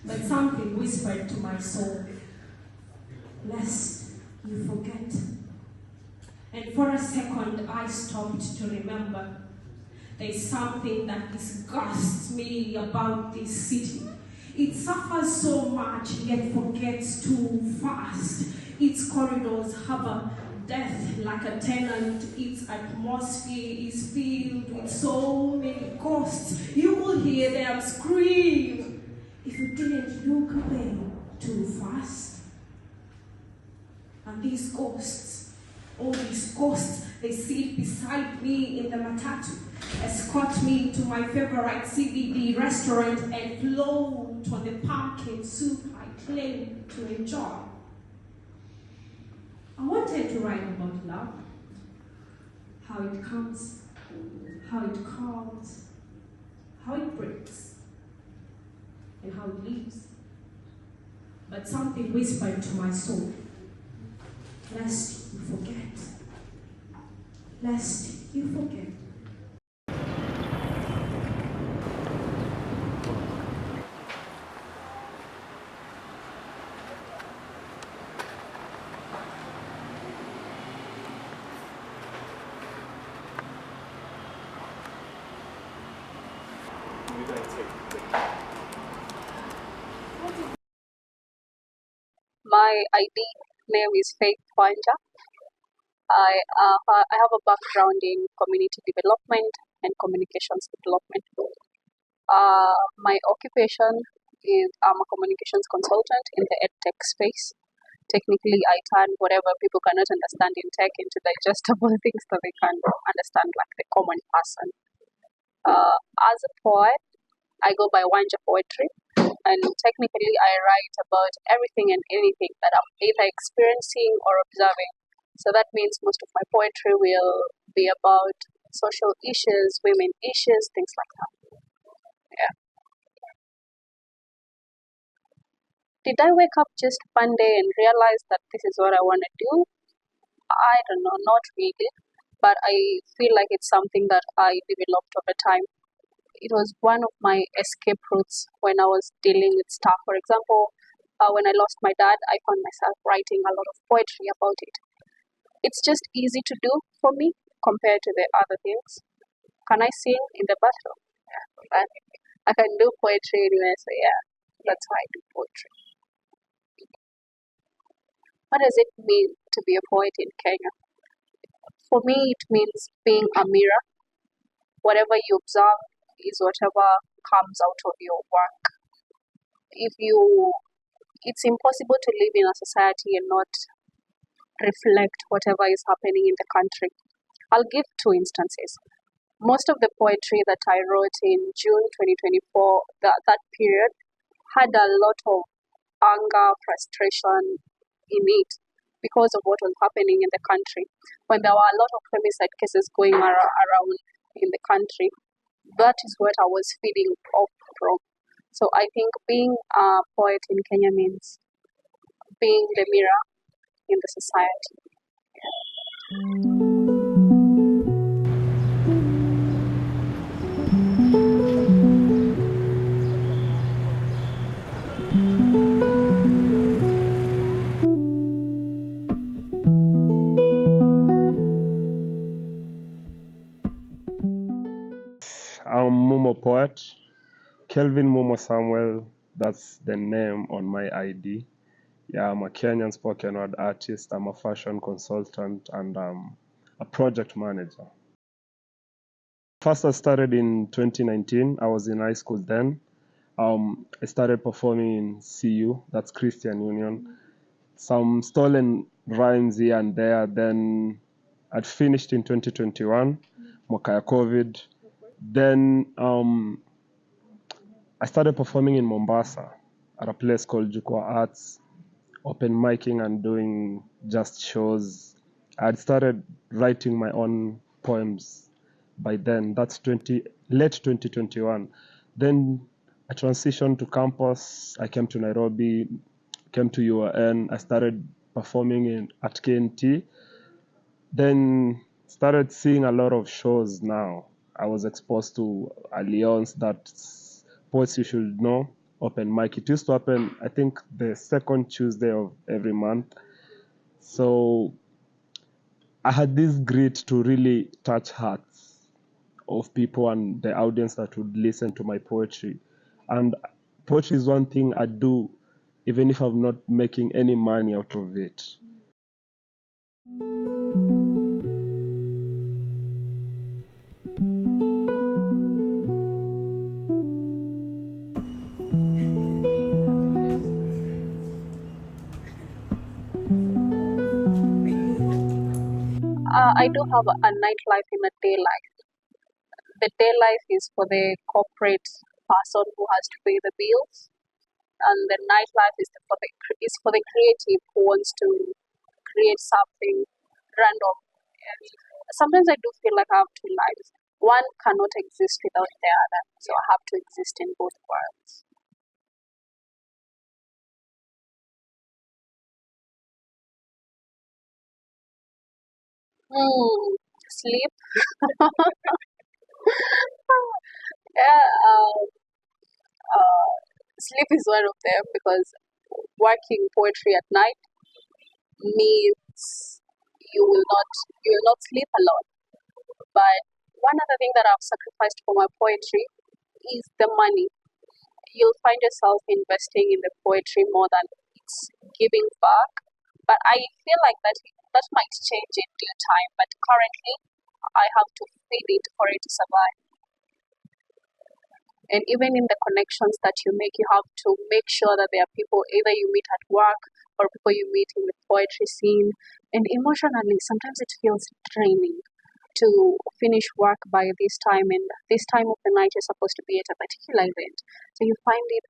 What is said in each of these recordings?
but something whispered to my soul, lest you forget. And for a second, I stopped to remember. There's something that disgusts me about this city. It suffers so much, yet forgets too fast. Its corridors harbor death like a tenant. Its atmosphere is filled with so many ghosts. You will hear them scream if you didn't look away too fast. And these ghosts, all these ghosts, they sit beside me in the matatu, escort me to my favorite CBD restaurant, and float on the pumpkin soup I claim to enjoy. I wanted to write about love, how it comes, how it calms, how it breaks, and how it leaves. But something whispered to my soul, lest you forget, lest you forget. My ID name is Faith Wanja. I have a background in community development and communications development. My occupation is I'm a communications consultant in the EdTech space. Technically, I turn whatever people cannot understand in tech into digestible things that they can understand, like the common person. As a poet, I go by Wanja Poetry, and technically I write about everything and anything that I'm either experiencing or observing. So that means most of my poetry will be about social issues, women issues, things like that. Yeah. Did I wake up just one day and realize that this is what I want to do? I don't know, not really. But I feel like it's something that I developed over time. It was one of my escape routes when I was dealing with stuff. For example, when I lost my dad, I found myself writing a lot of poetry about it. It's just easy to do for me compared to the other things. Can I sing in the bathroom? Yeah, I can do poetry anyway, so yeah, that's why I do poetry. What does it mean to be a poet in Kenya? For me, it means being a mirror. Whatever you observe is whatever comes out of your work. It's impossible to live in a society and not reflect whatever is happening in the country. I'll give two instances. Most of the poetry that I wrote in June 2024, that period, had a lot of anger, frustration in it because of what was happening in the country. When there were a lot of femicide cases going around in the country, that is what I was feeding off from. So I think being a poet in Kenya means being the mirror in the society. I'm Mumo Poet, Kelvin Mumo Samuel, that's the name on my ID. Yeah, I'm a Kenyan spoken word artist, I'm a fashion consultant, and I'm a project manager. First, I started in 2019. I was in high school then. I started performing in CU, that's Christian Union. Some stolen rhymes here and there. Then I'd finished in 2021, mwaka ya COVID. Then I started performing in Mombasa at a place called Jukwa Arts, open micing and doing just shows. I'd started writing my own poems by then. That's late 2021. Then I transitioned to campus. I came to Nairobi, came to UAN. I started performing at KNT. Then started seeing a lot of shows now. I was exposed to Alliance, that poets you should know. open mic. It used to happen, I think, the second Tuesday of every month. So I had this grit to really touch hearts of people and the audience that would listen to my poetry. And poetry is one thing I do, even if I'm not making any money out of it. I do have a nightlife in a day life. The day life is for the corporate person who has to pay the bills, and the nightlife is for the creative who wants to create something random. And sometimes I do feel like I have two lives. One cannot exist without the other, so I have to exist in both worlds. Sleep. Yeah, sleep is one of them because working poetry at night means you will not sleep a lot. But one other thing that I've sacrificed for my poetry is the money. You'll find yourself investing in the poetry more than it's giving back. But I feel like that might change in due time. But currently, I have to feed it for it to survive. And even in the connections that you make, you have to make sure that there are people either you meet at work or people you meet in the poetry scene. And emotionally, sometimes it feels draining to finish work by this time, and this time of the night you're supposed to be at a particular event. So you find it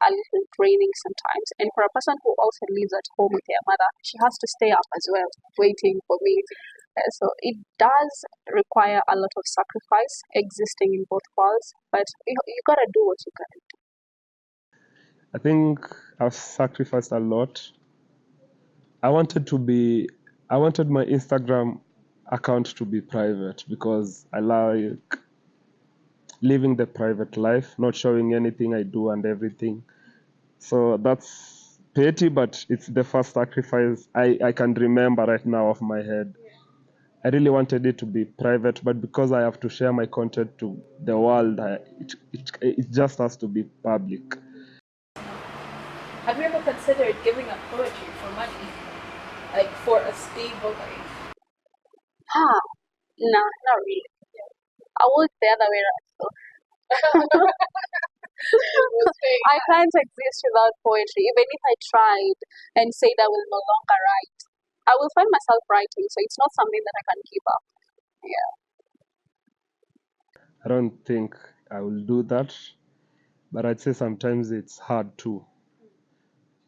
a little draining sometimes. And for a person who also lives at home with their mother, she has to stay up as well, waiting for me. So it does require a lot of sacrifice existing in both worlds, but you gotta do what you gotta do. I think I've sacrificed a lot. I wanted my Instagram account to be private because I like living the private life, not showing anything I do and everything. So that's petty, but it's the first sacrifice I can remember right now off my head. I really wanted it to be private, but because I have to share my content to the world, it just has to be public. Have you ever considered giving up poetry for money? Like for a stable life? Nah, not really. I would the other way around. So. I can't exist without poetry. Even if I tried and said I will no longer write, I will find myself writing. So it's not something that I can give up. Yeah. I don't think I will do that, but I'd say sometimes it's hard too,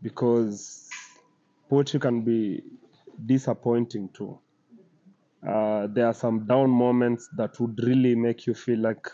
because poetry can be disappointing too. There are some down moments that would really make you feel like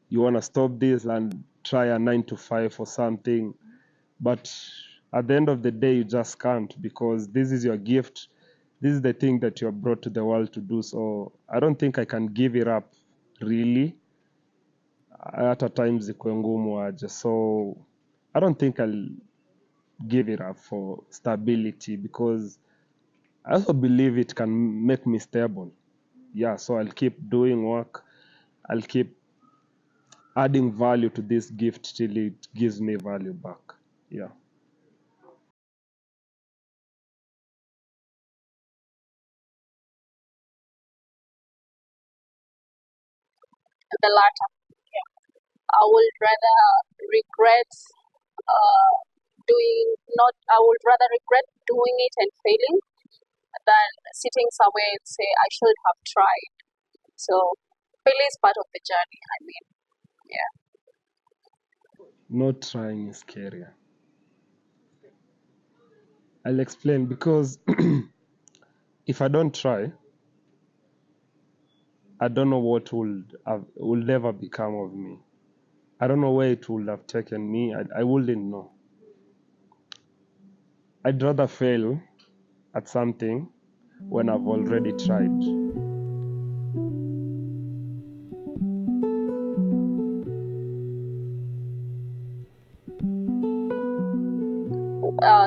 you want to stop this and try a 9 to 5 or something. But at the end of the day, you just can't, because this is your gift. This is the thing that you're brought to the world to do. So I don't think I can give it up, really. At times ikuwe ngumu aje. So I don't think I'll give it up for stability, because I also believe it can make me stable. Yeah, so I'll keep doing work. I'll keep adding value to this gift till it gives me value back. Yeah. The latter. I would rather regret I would rather regret doing it and failing than sitting somewhere and say I should have tried. So failure is part of the journey. I mean, yeah. Not trying is scarier. I'll explain, because if I don't try, I don't know what will ever become of me. I don't know where it would have taken me. I wouldn't know. I'd rather fail at something when I've already tried.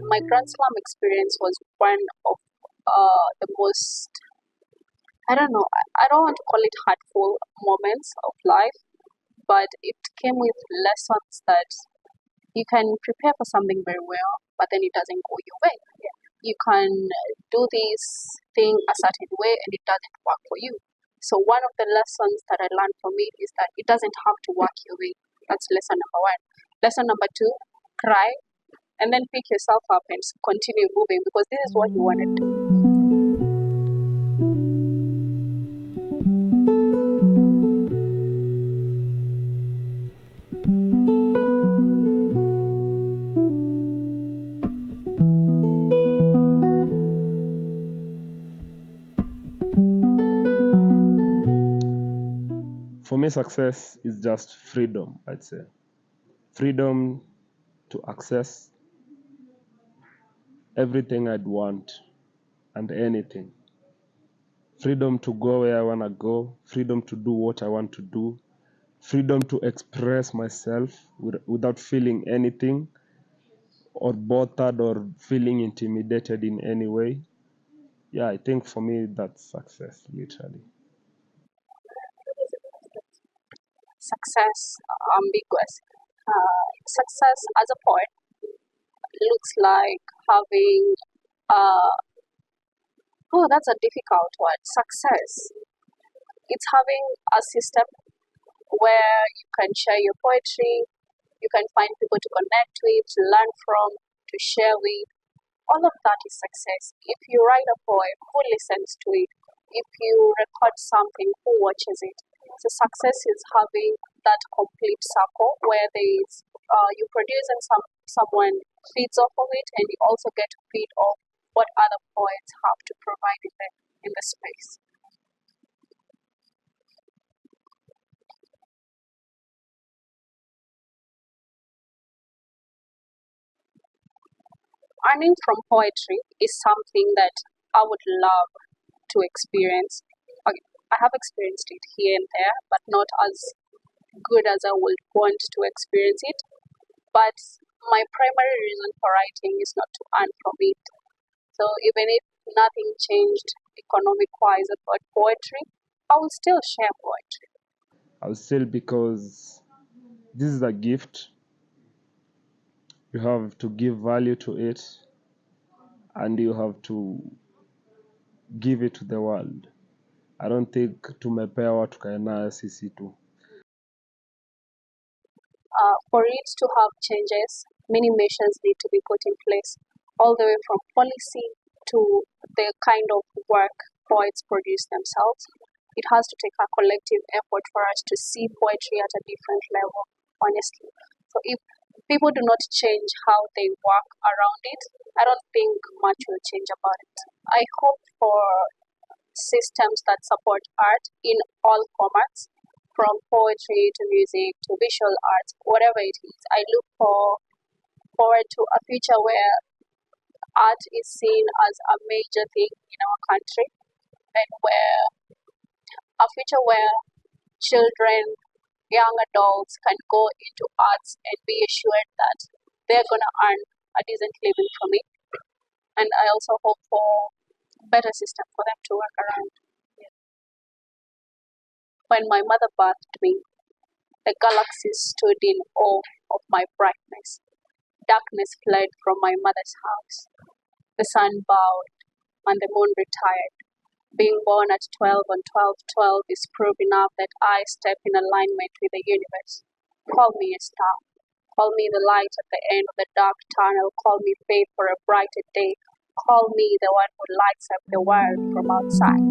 My Grand Slam experience was one of the most, I don't know, I don't want to call it hurtful moments of life, but it came with lessons that you can prepare for something very well, but then it doesn't go your way. You can do this thing a certain way and it doesn't work for you. So one of the lessons that I learned from it is that it doesn't have to work your way. That's lesson number one. Lesson number two, cry and then pick yourself up and continue moving because this is what you want to do. For me, success is just freedom, I'd say. Freedom to access everything I'd want and anything. Freedom to go where I want to go. Freedom to do what I want to do. Freedom to express myself without feeling anything or bothered or feeling intimidated in any way. Yeah, I think for me that's success, literally. Success, ambiguous. Success as a poet looks like having, that's a difficult word. Success. It's having a system where you can share your poetry, you can find people to connect with, to learn from, to share with. All of that is success. If you write a poem, who listens to it? If you record something, who watches it? So success is having that complete circle where there is you produce and someone feeds off of it, and you also get to feed off what other poets have to provide in the space. Earning from poetry is something that I would love to experience. Okay, I have experienced it here and there, but not as good as I would want to experience it. But my primary reason for writing is not to earn from it. So even if nothing changed economic wise about poetry, I will still share poetry. I'll still, because this is a gift. You have to give value to it and you have to give it to the world. I don't think tumepewa tukae nayo sisi tu. For it to have changes, many measures need to be put in place, all the way from policy to the kind of work poets produce themselves. It has to take a collective effort for us to see poetry at a different level, honestly. So if people do not change how they work around it, I don't think much will change about it. I hope for systems that support art in all formats, from poetry to music to visual arts, whatever it is. I look forward to a future where art is seen as a major thing in our country, and where a future where children, young adults can go into arts and be assured that they're going to earn a decent living from it. And I also hope for a better system for them to work around. When my mother birthed me, the galaxies stood in awe of my brightness. Darkness fled from my mother's house. The sun bowed and the moon retired. Being born at 12 on 12/12 is proof enough that I step in alignment with the universe. Call me a star. Call me the light at the end of the dark tunnel. Call me faith for a brighter day. Call me the one who lights up the world from outside.